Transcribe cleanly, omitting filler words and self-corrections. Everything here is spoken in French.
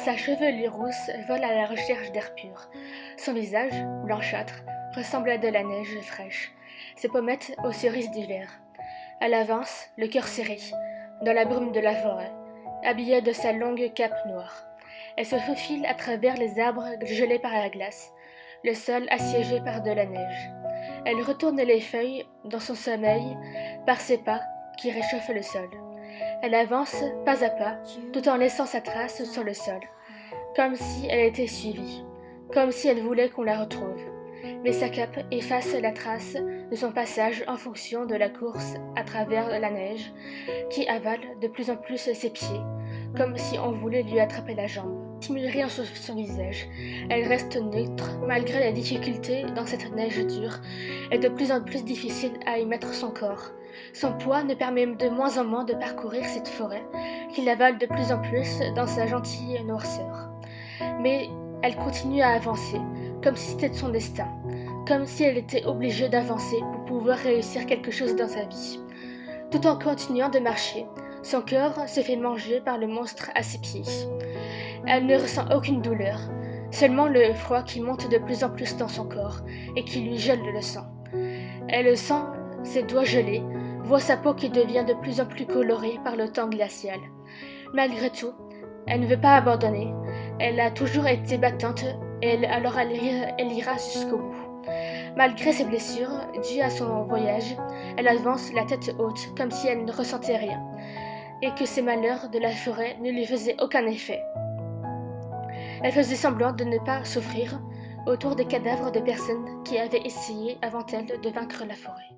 Sa chevelure rousse vole à la recherche d'air pur. Son visage, blanchâtre, ressemble à de la neige fraîche. Ses pommettes aux cerises d'hiver. Elle avance, le cœur serré, dans la brume de la forêt, habillée de sa longue cape noire. Elle se faufile à travers les arbres gelés par la glace, le sol assiégé par de la neige. Elle retourne les feuilles dans son sommeil par ses pas qui réchauffent le sol. Elle avance pas à pas, tout en laissant sa trace sur le sol, comme si elle était suivie, comme si elle voulait qu'on la retrouve. Mais sa cape efface la trace de son passage en fonction de la course à travers la neige, qui avale de plus en plus ses pieds, comme si on voulait lui attraper la jambe. Simule rien sur son visage. Elle reste neutre, malgré la difficulté dans cette neige dure, et de plus en plus difficile à y mettre son corps. Son poids ne permet de moins en moins de parcourir cette forêt, qui l'avale de plus en plus dans sa gentille noirceur. Mais elle continue à avancer, comme si c'était son destin, comme si elle était obligée d'avancer pour pouvoir réussir quelque chose dans sa vie. Tout en continuant de marcher, son cœur se fait manger par le monstre à ses pieds. Elle ne ressent aucune douleur, seulement le froid qui monte de plus en plus dans son corps et qui lui gèle le sang. Elle sent ses doigts gelés, voit sa peau qui devient de plus en plus colorée par le temps glacial. Malgré tout, elle ne veut pas abandonner. Elle a toujours été battante et alors elle ira jusqu'au bout. Malgré ses blessures, dues à son voyage, elle avance la tête haute comme si elle ne ressentait rien et que ces malheurs de la forêt ne lui faisaient aucun effet. Elle faisait semblant de ne pas souffrir autour des cadavres de personnes qui avaient essayé avant elle de vaincre la forêt.